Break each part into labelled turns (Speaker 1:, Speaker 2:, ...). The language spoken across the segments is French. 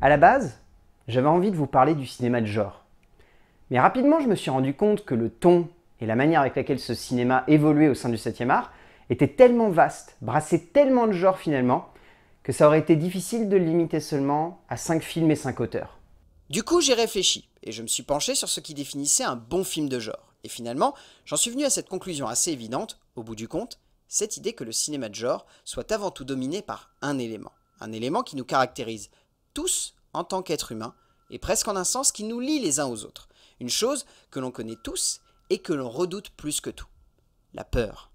Speaker 1: À la base, j'avais envie de vous parler du cinéma de genre. Mais rapidement, je me suis rendu compte que le ton et la manière avec laquelle ce cinéma évoluait au sein du 7e art étaient tellement vastes, brassaient tellement de genres finalement, que ça aurait été difficile de le limiter seulement à 5 films et 5 auteurs.
Speaker 2: Du coup, j'ai réfléchi, et je me suis penché sur ce qui définissait un bon film de genre. Et finalement, j'en suis venu à cette conclusion assez évidente, au bout du compte, cette idée que le cinéma de genre soit avant tout dominé par un élément qui nous caractérise tous en tant qu'êtres humains, et presque en un sens qui nous lie les uns aux autres. Une chose que l'on connaît tous et que l'on redoute plus que tout. La peur.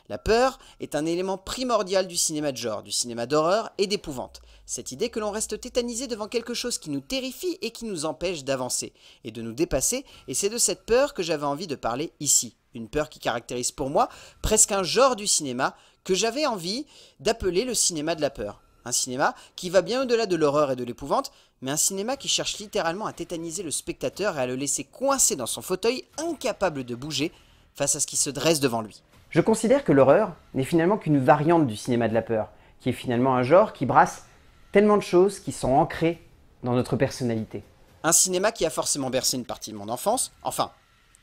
Speaker 2: La peur est un élément primordial du cinéma de genre, du cinéma d'horreur et d'épouvante. Cette idée que l'on reste tétanisé devant quelque chose qui nous terrifie et qui nous empêche d'avancer et de nous dépasser, et c'est de cette peur que j'avais envie de parler ici. Une peur qui caractérise pour moi presque un genre du cinéma que j'avais envie d'appeler le cinéma de la peur. Un cinéma qui va bien au-delà de l'horreur et de l'épouvante, mais un cinéma qui cherche littéralement à tétaniser le spectateur et à le laisser coincé dans son fauteuil, incapable de bouger face à ce qui se dresse devant lui.
Speaker 1: Je considère que l'horreur n'est finalement qu'une variante du cinéma de la peur, qui est finalement un genre qui brasse tellement de choses qui sont ancrées dans notre personnalité.
Speaker 2: Un cinéma qui a forcément bercé une partie de mon enfance, enfin,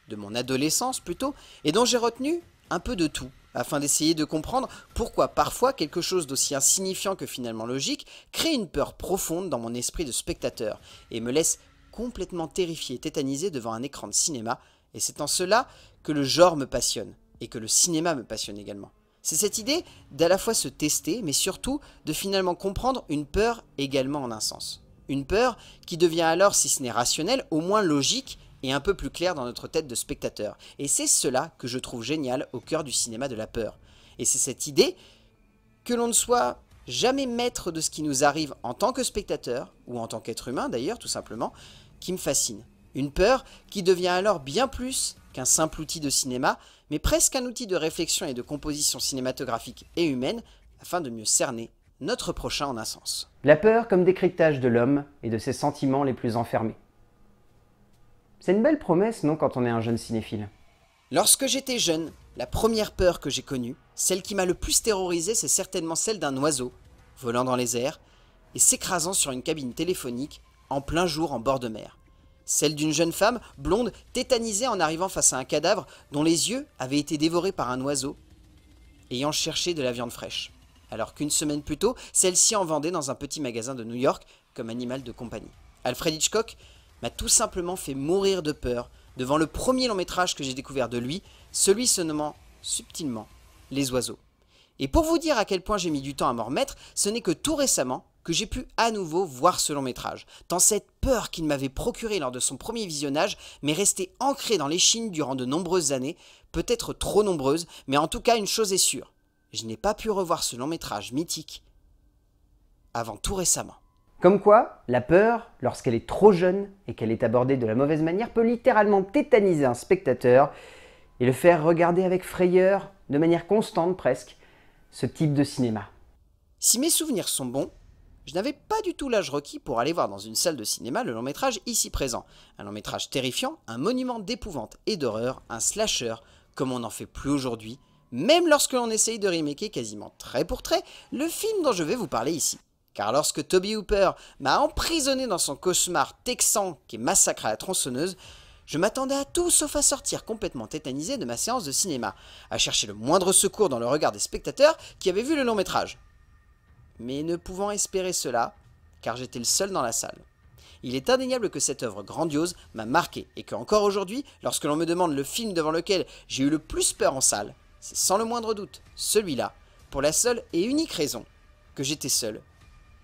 Speaker 2: de mon adolescence plutôt, et dont j'ai retenu un peu de tout, afin d'essayer de comprendre pourquoi parfois quelque chose d'aussi insignifiant que finalement logique crée une peur profonde dans mon esprit de spectateur, et me laisse complètement terrifié et tétanisé devant un écran de cinéma, et c'est en cela que le genre me passionne, et que le cinéma me passionne également. C'est cette idée d'à la fois se tester, mais surtout de finalement comprendre une peur également en un sens. Une peur qui devient alors, si ce n'est rationnelle, au moins logique et un peu plus claire dans notre tête de spectateur. Et c'est cela que je trouve génial au cœur du cinéma de la peur. Et c'est cette idée que l'on ne soit jamais maître de ce qui nous arrive en tant que spectateur, ou en tant qu'être humain d'ailleurs tout simplement, qui me fascine. Une peur qui devient alors bien plus qu'un simple outil de cinéma, mais presque un outil de réflexion et de composition cinématographique et humaine, afin de mieux cerner notre prochain en un sens.
Speaker 1: La peur comme décryptage de l'homme et de ses sentiments les plus enfermés. C'est une belle promesse, non, quand on est un jeune cinéphile?
Speaker 2: Lorsque j'étais jeune, la première peur que j'ai connue, celle qui m'a le plus terrorisé, c'est certainement celle d'un oiseau, volant dans les airs, et s'écrasant sur une cabine téléphonique, en plein jour en bord de mer. Celle d'une jeune femme, blonde, tétanisée en arrivant face à un cadavre dont les yeux avaient été dévorés par un oiseau, ayant cherché de la viande fraîche. Alors qu'une semaine plus tôt, celle-ci en vendait dans un petit magasin de New York comme animal de compagnie. Alfred Hitchcock m'a tout simplement fait mourir de peur devant le premier long métrage que j'ai découvert de lui, celui se nommant subtilement Les Oiseaux. Et pour vous dire à quel point j'ai mis du temps à m'en remettre, ce n'est que tout récemment que j'ai pu à nouveau voir ce long métrage, tant cette peur qu'il m'avait procurée lors de son premier visionnage m'est restée ancrée dans l'échine durant de nombreuses années, peut-être trop nombreuses, mais en tout cas une chose est sûre, je n'ai pas pu revoir ce long métrage mythique avant tout récemment.
Speaker 1: Comme quoi, la peur, lorsqu'elle est trop jeune et qu'elle est abordée de la mauvaise manière, peut littéralement tétaniser un spectateur et le faire regarder avec frayeur, de manière constante presque, ce type de cinéma.
Speaker 2: Si mes souvenirs sont bons, je n'avais pas du tout l'âge requis pour aller voir dans une salle de cinéma le long métrage ici présent. Un long métrage terrifiant, un monument d'épouvante et d'horreur, un slasher, comme on n'en fait plus aujourd'hui, même lorsque l'on essaye de remaker quasiment trait pour trait le film dont je vais vous parler ici. Car lorsque Toby Hooper m'a emprisonné dans son cauchemar texan qui est Massacre à la tronçonneuse, je m'attendais à tout sauf à sortir complètement tétanisé de ma séance de cinéma, à chercher le moindre secours dans le regard des spectateurs qui avaient vu le long métrage. Mais ne pouvant espérer cela, car j'étais le seul dans la salle. Il est indéniable que cette œuvre grandiose m'a marqué et que encore aujourd'hui, lorsque l'on me demande le film devant lequel j'ai eu le plus peur en salle, c'est sans le moindre doute celui-là, pour la seule et unique raison que j'étais seul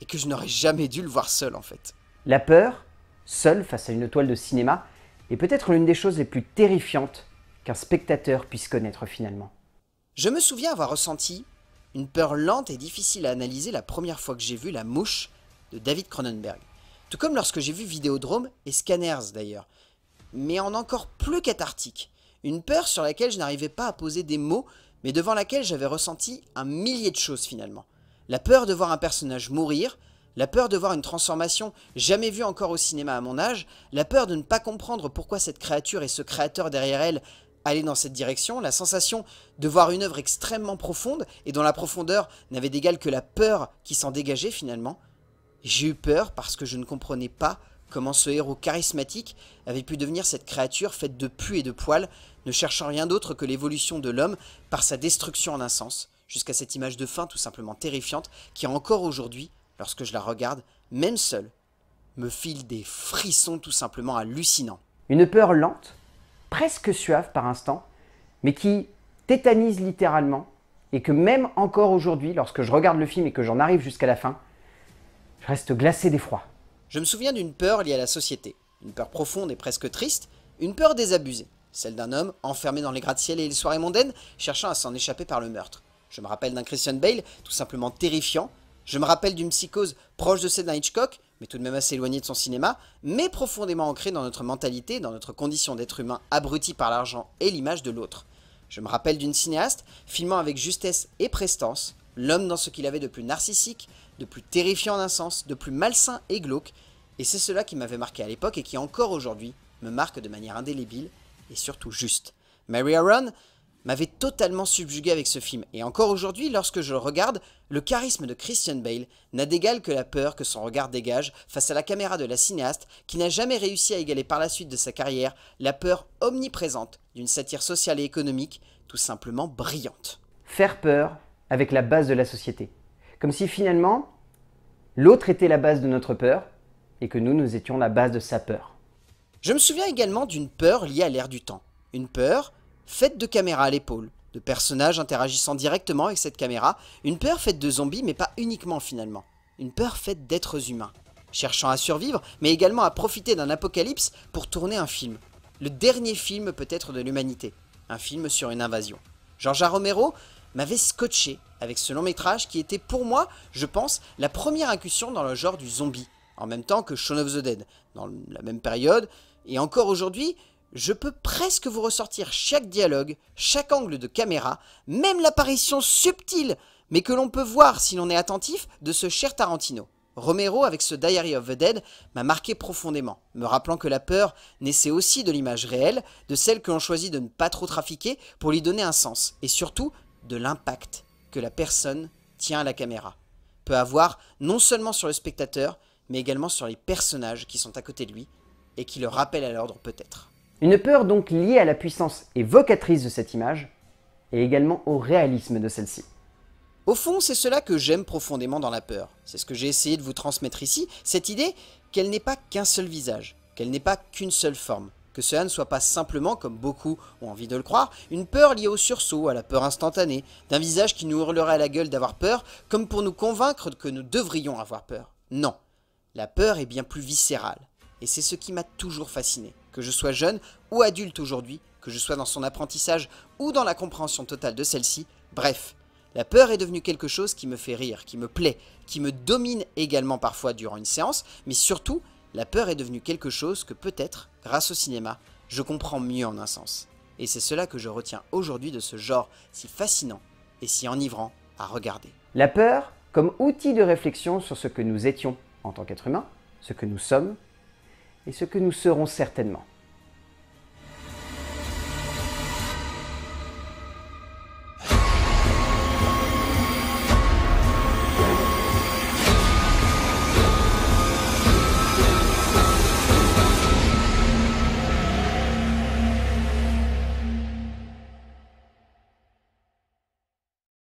Speaker 2: et que je n'aurais jamais dû le voir seul en fait.
Speaker 1: La peur, seule face à une toile de cinéma, est peut-être l'une des choses les plus terrifiantes qu'un spectateur puisse connaître finalement.
Speaker 2: Je me souviens avoir ressenti une peur lente et difficile à analyser la première fois que j'ai vu La Mouche de David Cronenberg. Tout comme lorsque j'ai vu Vidéodrome et Scanners d'ailleurs, mais en encore plus cathartique. Une peur sur laquelle je n'arrivais pas à poser des mots, mais devant laquelle j'avais ressenti un millier de choses finalement. La peur de voir un personnage mourir, la peur de voir une transformation jamais vue encore au cinéma à mon âge, la peur de ne pas comprendre pourquoi cette créature et ce créateur derrière elle allaient dans cette direction, la sensation de voir une œuvre extrêmement profonde et dont la profondeur n'avait d'égal que la peur qui s'en dégageait finalement. J'ai eu peur parce que je ne comprenais pas comment ce héros charismatique avait pu devenir cette créature faite de pu et de poils, ne cherchant rien d'autre que l'évolution de l'homme par sa destruction en un sens, jusqu'à cette image de fin tout simplement terrifiante qui encore aujourd'hui, lorsque je la regarde, même seule, me file des frissons tout simplement hallucinants.
Speaker 1: Une peur lente, presque suave par instant, mais qui tétanise littéralement, et que même encore aujourd'hui, lorsque je regarde le film et que j'en arrive jusqu'à la fin, je reste glacé d'effroi.
Speaker 2: Je me souviens d'une peur liée à la société, une peur profonde et presque triste, une peur désabusée, celle d'un homme enfermé dans les gratte-ciel et les soirées mondaines, cherchant à s'en échapper par le meurtre. Je me rappelle d'un Christian Bale, tout simplement terrifiant, je me rappelle d'une psychose proche de celle d'un Hitchcock, mais tout de même assez éloignée de son cinéma, mais profondément ancrée dans notre mentalité, dans notre condition d'être humain abruti par l'argent et l'image de l'autre. Je me rappelle d'une cinéaste, filmant avec justesse et prestance, l'homme dans ce qu'il avait de plus narcissique, de plus terrifiant d'un sens, de plus malsain et glauque, et c'est cela qui m'avait marqué à l'époque et qui encore aujourd'hui me marque de manière indélébile et surtout juste. Mary Harron m'avait totalement subjugué avec ce film, et encore aujourd'hui, lorsque je le regarde, le charisme de Christian Bale n'a d'égal que la peur que son regard dégage face à la caméra de la cinéaste qui n'a jamais réussi à égaler par la suite de sa carrière la peur omniprésente d'une satire sociale et économique tout simplement brillante.
Speaker 1: Faire peur avec la base de la société. Comme si finalement, l'autre était la base de notre peur, et que nous étions la base de sa peur.
Speaker 2: Je me souviens également d'une peur liée à l'ère du temps. Une peur faite de caméras à l'épaule, de personnages interagissant directement avec cette caméra, une peur faite de zombies mais pas uniquement finalement, une peur faite d'êtres humains, cherchant à survivre mais également à profiter d'un apocalypse pour tourner un film. Le dernier film peut-être de l'humanité, un film sur une invasion. George Romero m'avait scotché avec ce long métrage qui était pour moi, je pense, la première incursion dans le genre du zombie, en même temps que Shaun of the Dead, dans la même période, et encore aujourd'hui, je peux presque vous ressortir chaque dialogue, chaque angle de caméra, même l'apparition subtile, mais que l'on peut voir si l'on est attentif, de ce cher Tarantino. Romero, avec ce Diary of the Dead, m'a marqué profondément, me rappelant que la peur naissait aussi de l'image réelle, de celle que l'on choisit de ne pas trop trafiquer pour lui donner un sens, et surtout de l'impact que la personne tient à la caméra peut avoir non seulement sur le spectateur, mais également sur les personnages qui sont à côté de lui, et qui le rappellent à l'ordre peut-être.
Speaker 1: Une peur donc liée à la puissance évocatrice de cette image, et également au réalisme de celle-ci.
Speaker 2: Au fond, c'est cela que j'aime profondément dans la peur. C'est ce que j'ai essayé de vous transmettre ici, cette idée qu'elle n'est pas qu'un seul visage, qu'elle n'est pas qu'une seule forme, que cela ne soit pas simplement, comme beaucoup ont envie de le croire, une peur liée au sursaut, à la peur instantanée, d'un visage qui nous hurlerait à la gueule d'avoir peur, comme pour nous convaincre que nous devrions avoir peur. Non, la peur est bien plus viscérale, et c'est ce qui m'a toujours fasciné. Que je sois jeune ou adulte aujourd'hui, que je sois dans son apprentissage ou dans la compréhension totale de celle-ci, bref, la peur est devenue quelque chose qui me fait rire, qui me plaît, qui me domine également parfois durant une séance, mais surtout, la peur est devenue quelque chose que peut-être, grâce au cinéma, je comprends mieux en un sens. Et c'est cela que je retiens aujourd'hui de ce genre si fascinant et si enivrant à regarder.
Speaker 1: La peur comme outil de réflexion sur ce que nous étions en tant qu'être humain, ce que nous sommes, et ce que nous serons certainement.